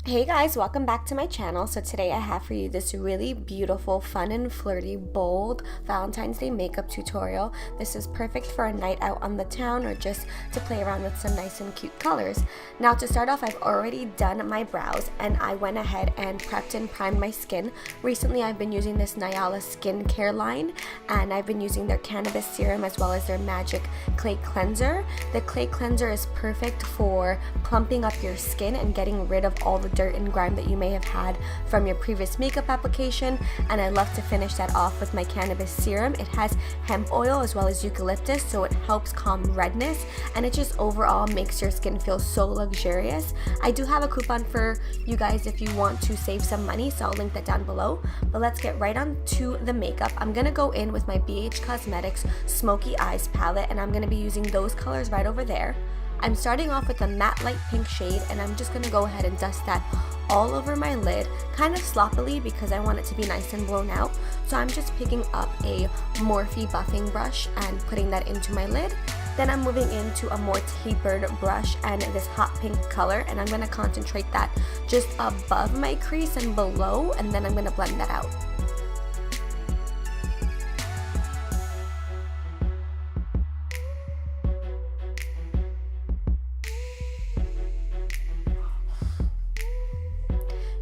Hey guys, welcome back to my channel. So today I have for you this really beautiful, fun and flirty, bold Valentine's Day makeup tutorial. This is perfect for a night out on the town or just to play around with some nice and cute colors. Now to start off, I've already done my brows and I went ahead and prepped and primed my skin. Recently I've been using this Nyala skincare line and I've been using their cannabis serum as well as their magic clay cleanser. The clay cleanser is perfect for plumping up your skin and getting rid of all the dirt and grime that you may have had from your previous makeup application, and I love to finish that off with my cannabis serum. It has hemp oil as well as eucalyptus, so it helps calm redness and it just overall makes your skin feel so luxurious. I do have a coupon for you guys if you want to save some money, so I'll link that down below. But let's get right on to the makeup. I'm gonna go in with my BH Cosmetics Smoky Eyes palette and I'm gonna be using those colors right over there. I'm starting off with a matte light pink shade and I'm just going to go ahead and dust that all over my lid, kind of sloppily because I want it to be nice and blown out. So I'm just picking up a Morphe buffing brush and putting that into my lid. Then I'm moving into a more tapered brush and this hot pink color, and I'm going to concentrate that just above my crease and below, and then I'm going to blend that out.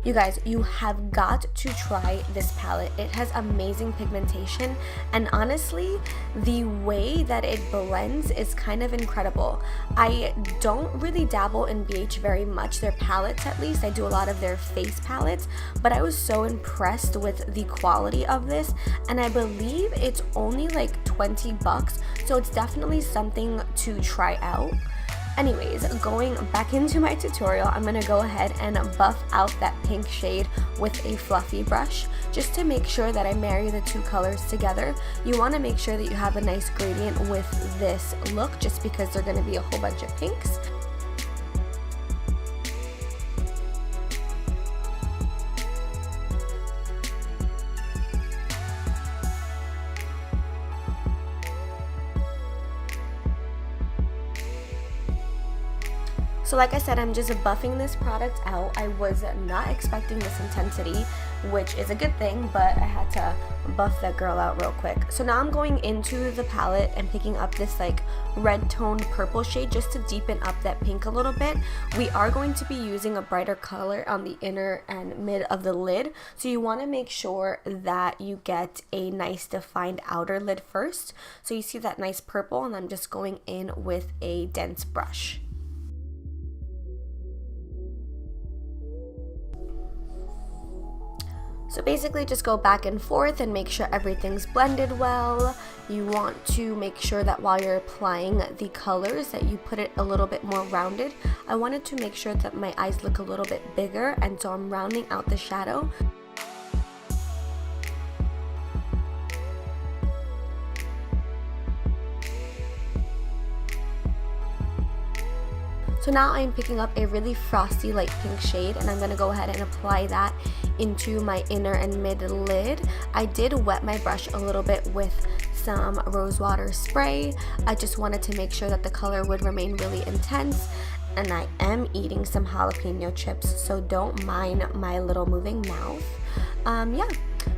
You guys, you have got to try this palette. It has amazing pigmentation and honestly, the way that it blends is kind of incredible. I don't really dabble in BH very much, their palettes at least. I do a lot of their face palettes, but I was so impressed with the quality of this, and I believe it's only like 20 bucks, so it's definitely something to try out. Anyways, going back into my tutorial, I'm going to go ahead and buff out that pink shade with a fluffy brush just to make sure that I marry the two colors together. You want to make sure that you have a nice gradient with this look just because they're going to be a whole bunch of pinks. So like I said, I'm just buffing this product out. I was not expecting this intensity, which is a good thing, but I had to buff that girl out real quick. So now I'm going into the palette and picking up this like red toned purple shade just to deepen up that pink a little bit. We are going to be using a brighter color on the inner and mid of the lid, so you want to make sure that you get a nice defined outer lid first. So you see that nice purple, and I'm just going in with a dense brush. So basically just go back and forth and make sure everything's blended well. You want to make sure that while you're applying the colors that you put it a little bit more rounded. I wanted to make sure that my eyes look a little bit bigger, and so I'm rounding out the shadow. So now I'm picking up a really frosty light pink shade and I'm going to go ahead and apply that into my inner and mid lid. I did wet my brush a little bit with some rose water spray. I just wanted to make sure that the color would remain really intense, and I am eating some jalapeno chips, so don't mind my little moving mouth. Yeah,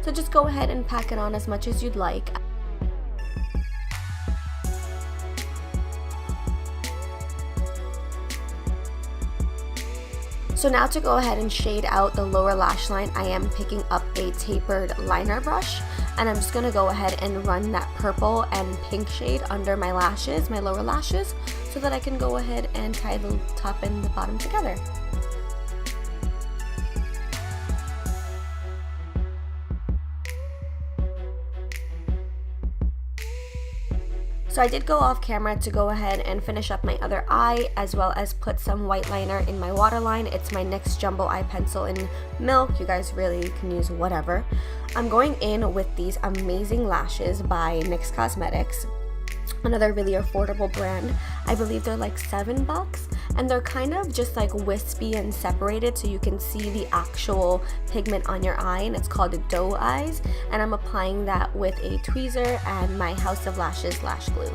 so just go ahead and pack it on as much as you'd like. So now to go ahead and shade out the lower lash line, I am picking up a tapered liner brush, and I'm just going to go ahead and run that purple and pink shade under my lashes, my lower lashes, so that I can go ahead and tie the top and the bottom together. So I did go off camera to go ahead and finish up my other eye, as well as put some white liner in my waterline. It's my NYX Jumbo Eye Pencil in Milk. You guys really can use whatever. I'm going in with these amazing lashes by NYX Cosmetics. Another really affordable brand. I believe they're like $7, and they're kind of just like wispy and separated so you can see the actual pigment on your eye, and it's called Doe Eyes, and I'm applying that with a tweezer and my House of Lashes lash glue.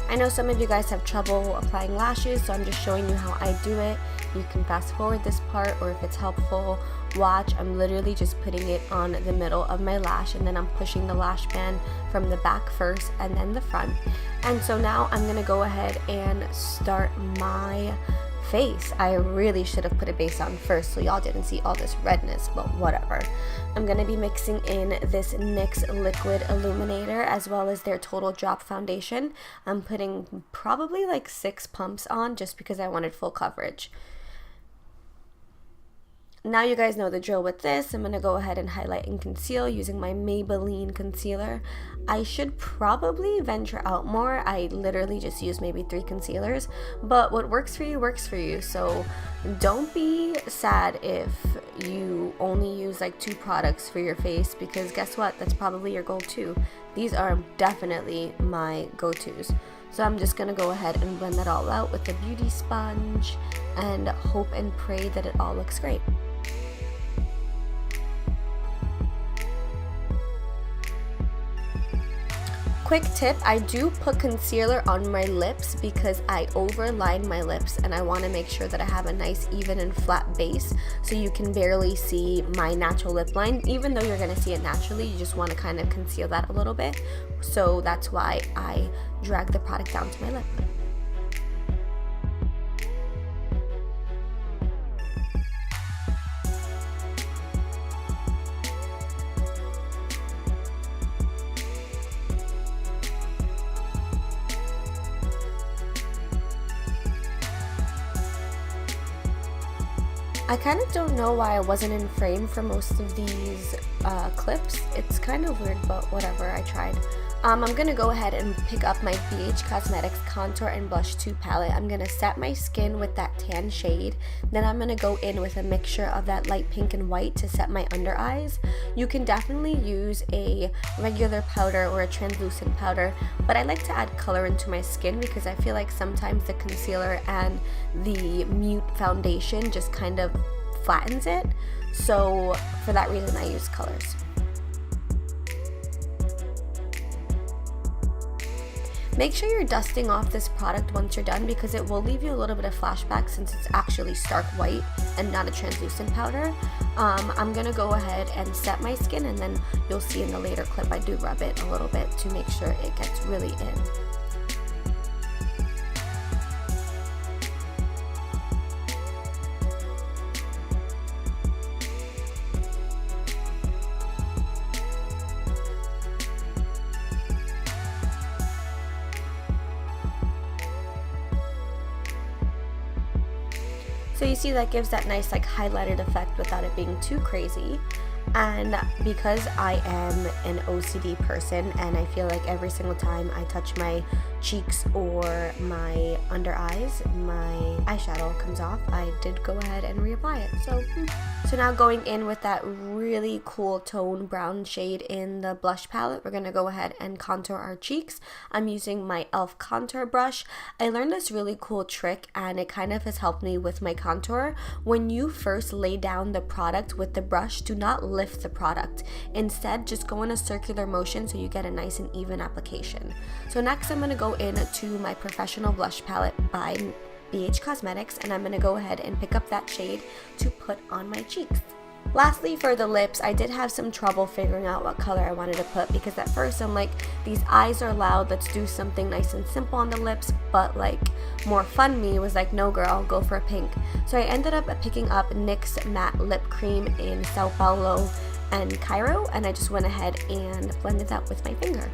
I know some of you guys have trouble applying lashes, so I'm just showing you how I do it. You can fast forward this part, or if it's helpful, watch. I'm literally just putting it on the middle of my lash, and then I'm pushing the lash band from the back first and then the front. And so now I'm gonna go ahead and start my face. I really should have put a base on first so y'all didn't see all this redness, but whatever. I'm gonna be mixing in this NYX liquid illuminator as well as their Total Drop foundation. I'm putting probably like 6 pumps on just because I wanted full coverage. Now you guys know the drill with this. I'm going to go ahead and highlight and conceal using my Maybelline concealer. I should probably venture out more. I literally just use maybe 3 concealers, but what works for you works for you. So don't be sad if you only use like 2 products for your face, because guess what? That's probably your goal too. These are definitely my go-tos. So I'm just going to go ahead and blend that all out with the beauty sponge and hope and pray that it all looks great. Quick tip, I do put concealer on my lips because I overline my lips and I want to make sure that I have a nice even and flat base so you can barely see my natural lip line. Even though you're going to see it naturally, you just want to kind of conceal that a little bit. So that's why I drag the product down to my lip. I kind of don't know why I wasn't in frame for most of these clips. It's kind of weird, but whatever, I tried. I'm going to go ahead and pick up my BH Cosmetics Contour and Blush 2 palette. I'm going to set my skin with that tan shade. Then I'm going to go in with a mixture of that light pink and white to set my under eyes. You can definitely use a regular powder or a translucent powder, but I like to add color into my skin because I feel like sometimes the concealer and the mute foundation just kind of flattens it. So for that reason, I use colors. Make sure you're dusting off this product once you're done because it will leave you a little bit of flashback since it's actually stark white and not a translucent powder. I'm going to go ahead and set my skin, and then you'll see in the later clip I do rub it a little bit to make sure it gets really in. So you see that gives that nice like highlighted effect without it being too crazy. And because I am an OCD person and I feel like every single time I touch my cheeks or my under eyes, my eyeshadow comes off, I did go ahead and reapply it. So now going in with that really cool tone brown shade in the blush palette, we're going to go ahead and contour our cheeks. I'm using my e.l.f. contour brush. I learned this really cool trick and it kind of has helped me with my contour. When you first lay down the product with the brush, do not lift the product. Instead, just go in a circular motion so you get a nice and even application. So next I'm going to go into my professional blush palette by BH Cosmetics, and I'm going to go ahead and pick up that shade to put on my cheeks. Lastly, for the lips, I did have some trouble figuring out what color I wanted to put because at first I'm like, these eyes are loud, let's do something nice and simple on the lips, but like more fun me was like, no girl, go for a pink. So I ended up picking up NYX Matte Lip Cream in Sao Paulo and Cairo, and I just went ahead and blended that with my finger.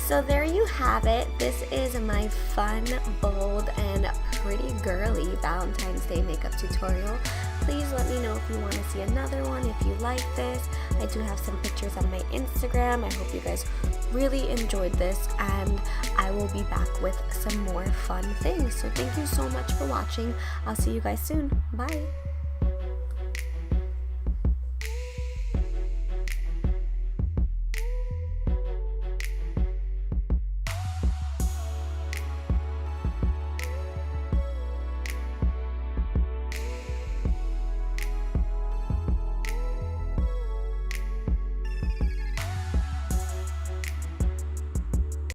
So there you have it. This is my fun, bold, and pretty girly Valentine's Day makeup tutorial. Please let me know if you want to see another one, if you like this. I do have some pictures on my Instagram. I hope you guys really enjoyed this, and I will be back with some more fun things. So thank you so much for watching. I'll see you guys soon. Bye.